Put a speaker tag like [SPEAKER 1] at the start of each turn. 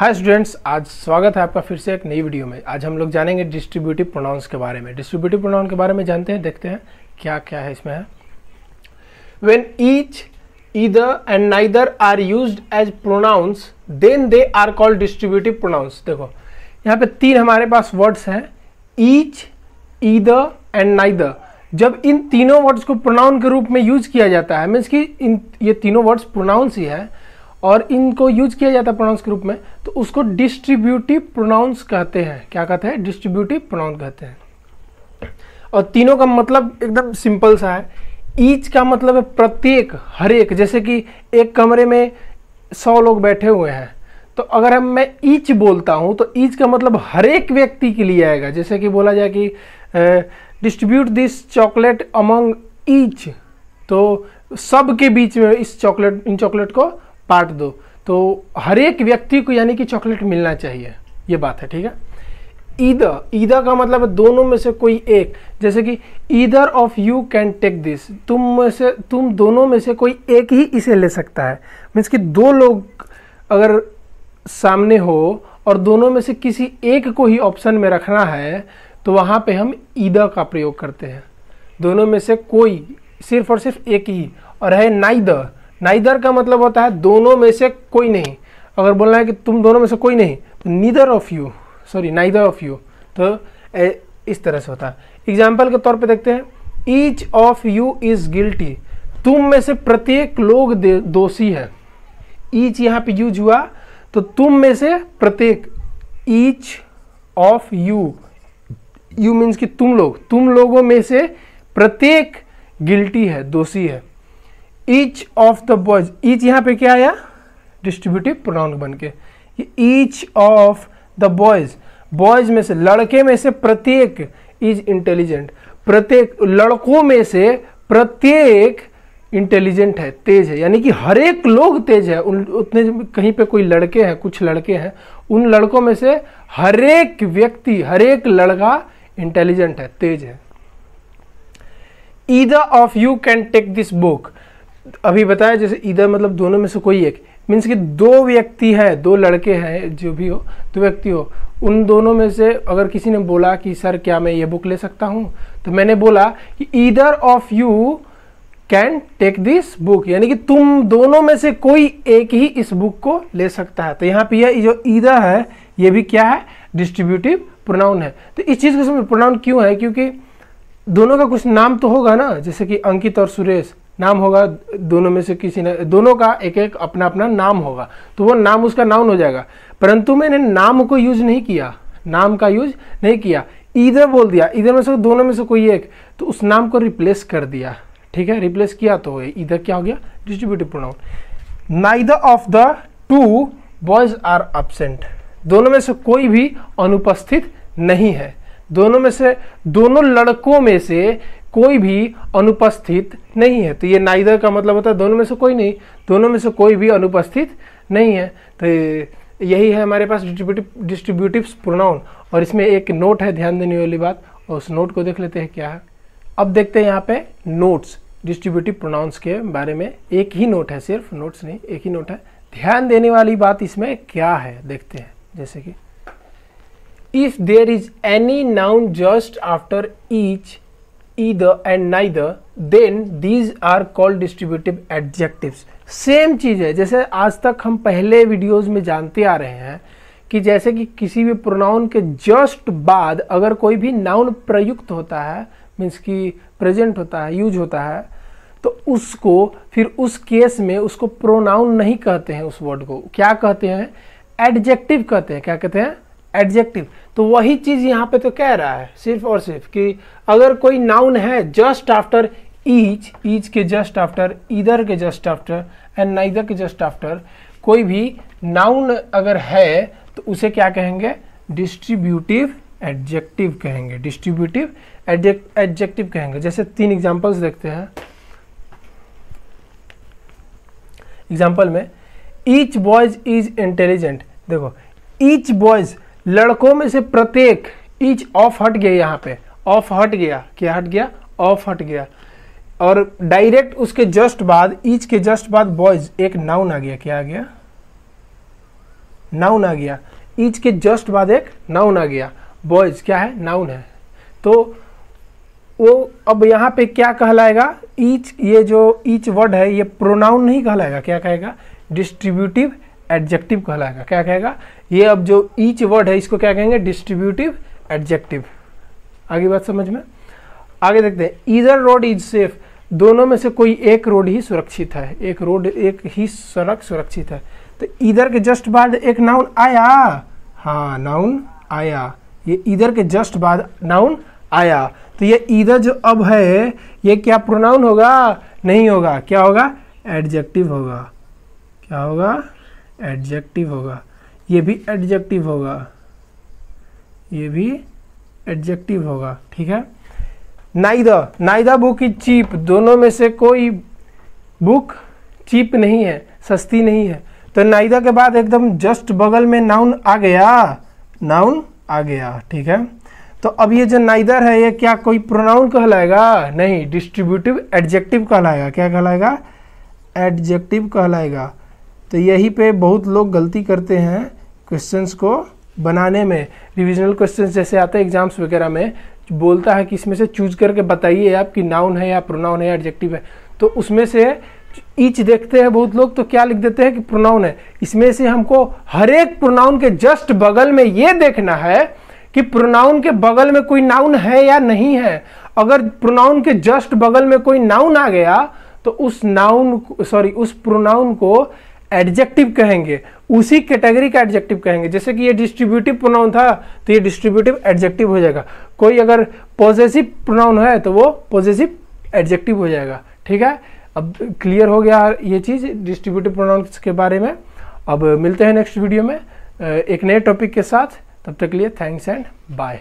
[SPEAKER 1] Hi students, आज स्वागत है आपका फिर से एक नई वीडियो में। आज हम लोग जानेंगे डिस्ट्रीब्यूटिव प्रोनाउंस के बारे में। डिस्ट्रीब्यूटिव प्रोनाउन के बारे में जानते हैं, देखते हैं क्या क्या है इसमें है। When each, either and neither are used as pronouns then they are called distributive pronouns. देखो यहाँ पे तीन हमारे पास वर्ड्स हैं, ईच, ईदर एंड नाइदर। जब इन तीनों वर्ड्स को प्रोनाउन के रूप में यूज किया जाता है, मीन्स कि ये तीनों वर्ड्स प्रोनाउंस ही है और इनको यूज किया जाता है प्रोनाउंस के रूप में, तो उसको डिस्ट्रीब्यूटिव प्रोनाउंस कहते हैं। क्या कहते हैं? डिस्ट्रीब्यूटिव प्रोनाउन कहते हैं। और तीनों का मतलब एकदम सिंपल सा है। ईच का मतलब है प्रत्येक, हर एक। जैसे कि एक कमरे में 100 लोग बैठे हुए हैं, तो अगर मैं ईच बोलता हूं तो ईच का मतलब हर एक व्यक्ति के लिए आएगा। जैसे कि बोला जाए कि distribute this chocolate among each, तो सब के बीच में इन चॉकलेट को बांट दो, तो हर एक व्यक्ति को यानी कि चॉकलेट मिलना चाहिए, ये बात है। ठीक है। ईदर का मतलब है दोनों में से कोई एक। जैसे कि either of you can take this, तुम दोनों में से कोई एक ही इसे ले सकता है। मीन्स कि दो लोग अगर सामने हो और दोनों में से किसी एक को ही ऑप्शन में रखना है, तो वहां पे हम ईदर का प्रयोग करते हैं। दोनों में से कोई, सिर्फ और सिर्फ एक ही। और है नाइदर। नाइदर का मतलब होता है दोनों में से कोई नहीं। अगर बोलना है कि तुम दोनों में से कोई नहीं, तो neither of you, neither of you, तो इस तरह से होता है। एग्जाम्पल के तौर पे देखते हैं, each of you is guilty, तुम में से प्रत्येक लोग दोषी है। ईच यहाँ पे यूज हुआ, तो तुम में से प्रत्येक, each of you, you means कि तुम लोगों में से प्रत्येक गिल्टी है, दोषी है। Each of the boys, each यहाँ पे क्या आया? डिस्ट्रीब्यूटिव प्रोनाउन बन के। Each of the boys, boys में से, लड़के में से प्रत्येक इज इंटेलिजेंट, प्रत्येक लड़कों में से प्रत्येक इंटेलिजेंट है, तेज है। यानी कि हर एक लोग तेज है। उतने कहीं पे कोई लड़के हैं, कुछ लड़के हैं, उन लड़कों में से हर एक व्यक्ति, हर एक लड़का इंटेलिजेंट है, तेज है। Either of you can take this book, अभी बताया जैसे ईदर मतलब दोनों में से कोई एक, मीन्स कि दो व्यक्ति है, दो लड़के हैं, जो भी हो, दो व्यक्ति हो, उन दोनों में से अगर किसी ने बोला कि सर क्या मैं ये बुक ले सकता हूं, तो मैंने बोला कि either of you can take this book, यानी कि तुम दोनों में से कोई एक ही इस बुक को ले सकता है। तो यहाँ पे यह जो ईदर है, ये भी क्या है? डिस्ट्रीब्यूटिव प्रोनाउन है। तो इस चीज को समझ, प्रोनाउन क्यों है? क्योंकि दोनों का कुछ नाम तो होगा ना, जैसे कि अंकित और सुरेश नाम होगा, दोनों में से किसी ने, दोनों का एक एक अपना अपना नाम होगा, तो वो नाम उसका नाउन हो जाएगा। परंतु मैंने नाम को यूज नहीं किया, नाम का यूज नहीं किया, ईदर बोल दिया, ईदर में से दोनों में से कोई एक, तो उस नाम को रिप्लेस कर दिया। ठीक है, रिप्लेस किया तो ईदर क्या हो गया? Distributive pronoun. Neither of the two boys are absent, दोनों में से कोई भी अनुपस्थित नहीं है। दोनों में से, दोनों लड़कों में से कोई भी अनुपस्थित नहीं है। तो ये नाइदर का मतलब होता है दोनों में से कोई नहीं, दोनों में से कोई भी अनुपस्थित नहीं है। तो यही है हमारे पास डिस्ट्रीब्यूटिव प्रोनाउन। और इसमें एक नोट है, ध्यान देने वाली बात, और उस नोट को देख लेते हैं क्या है। अब देखते हैं यहाँ पे नोट्स डिस्ट्रीब्यूटिव प्रोनाउंस के बारे में। एक ही नोट है, सिर्फ नोट्स नहीं, एक ही नोट है। ध्यान देने वाली बात इसमें क्या है देखते हैं। जैसे कि if there is any noun just after each, either and neither, then these are called distributive adjectives। Same चीज है जैसे आज तक हम पहले वीडियोस में जानते आ रहे हैं कि जैसे कि किसी भी प्रोनाउन के जस्ट बाद अगर कोई भी नाउन प्रयुक्त होता है, मीन्स कि प्रेजेंट होता है, यूज होता है, तो उसको फिर उस केस में उसको प्रोनाउन नहीं कहते हैं, उस वर्ड को क्या कहते हैं? एडजेक्टिव कहते हैं। क्या कहते हैं? एडजेक्टिव। तो वही चीज यहाँ पे तो कह रहा है सिर्फ और सिर्फ कि अगर कोई नाउन है जस्ट आफ्टर ईच, ईच के जस्ट आफ्टर, ईदर के जस्ट आफ्टर एंड नाइदर के जस्ट आफ्टर कोई भी नाउन अगर है, तो उसे क्या कहेंगे? डिस्ट्रीब्यूटिव एडजेक्टिव कहेंगे, डिस्ट्रीब्यूटिव एडजेक्टिव कहेंगे। जैसे तीन एग्जांपल्स देखते हैं। एग्जांपल में ईच बॉयज इज इंटेलिजेंट, देखो ईच बॉयज, लड़कों में से प्रत्येक, ईच ऑफ हट गया, यहाँ पे ऑफ हट गया, क्या हट गया? ऑफ हट गया। और डायरेक्ट उसके जस्ट बाद, ईच के जस्ट बाद बॉयज, एक नाउन आ गया, क्या आ गया? नाउन आ गया, ईच के जस्ट बाद एक नाउन आ गया, बॉयज क्या है, नाउन है। तो वो अब यहाँ पे क्या कहलाएगा, ईच, ये जो ईच वर्ड है ये प्रोनाउन नहीं कहलाएगा, क्या कहेगा, डिस्ट्रीब्यूटिव एडजेक्टिव कहलाएगा। क्या कहेगा, ये अब जो ईच वर्ड है इसको क्या कहेंगे, डिस्ट्रीब्यूटिव एडजेक्टिव। आगे बात समझ में, आगे देखते हैं। ईदर रोड इज सेफ, दोनों में से कोई एक रोड ही सुरक्षित है, एक रोड, एक ही सड़क सुरक्षित है। तो ईदर के जस्ट बाद एक नाउन आया, हाँ नाउन आया, ये ईदर के जस्ट बाद नाउन आया। तो ये ईदर जो अब है ये क्या प्रोनाउन होगा, नहीं होगा, क्या होगा, एडजेक्टिव होगा। क्या होगा, एडजेक्टिव होगा। ये भी एडजेक्टिव होगा, ये भी एडजेक्टिव होगा, ठीक है। Neither, neither book is cheap, दोनों में से कोई बुक चीप नहीं है, सस्ती नहीं है। तो नाइदर के बाद एकदम जस्ट बगल में नाउन आ गया, नाउन आ गया, ठीक है। तो अब ये जो नाइदर है ये क्या कोई प्रोनाउन कहलाएगा, नहीं, डिस्ट्रीब्यूटिव एडजेक्टिव कहलाएगा। क्या कहलाएगा, एडजेक्टिव कहलाएगा। तो यही पे बहुत लोग गलती करते हैं क्वेश्चंस को बनाने में। रिविजनल क्वेश्चंस जैसे आते हैं एग्जाम्स वगैरह में, बोलता है कि इसमें से चूज करके बताइए आप कि नाउन है या प्रोनाउन है या एडजेक्टिव है, तो उसमें से ईच देखते हैं बहुत लोग तो क्या लिख देते हैं कि प्रोनाउन है। इसमें से हमको हर एक प्रोनाउन के जस्ट बगल में ये देखना है कि प्रोनाउन के बगल में कोई नाउन है या नहीं है। अगर प्रोनाउन के जस्ट बगल में कोई नाउन आ गया तो उस नाउन, सॉरी, उस प्रोनाउन को एडजेक्टिव कहेंगे, उसी कैटेगरी का एडजेक्टिव कहेंगे। जैसे कि ये डिस्ट्रीब्यूटिव प्रोनाउन था तो ये डिस्ट्रीब्यूटिव एडजेक्टिव हो जाएगा। कोई अगर पॉजेसिव प्रोनाउन है तो वो पॉजेसिव एडजेक्टिव हो जाएगा, ठीक है। अब क्लियर हो गया ये चीज़ डिस्ट्रीब्यूटिव प्रोनाउंस के बारे में। अब मिलते हैं नेक्स्ट वीडियो में एक नए टॉपिक के साथ, तब तक के लिए थैंक्स एंड बाय।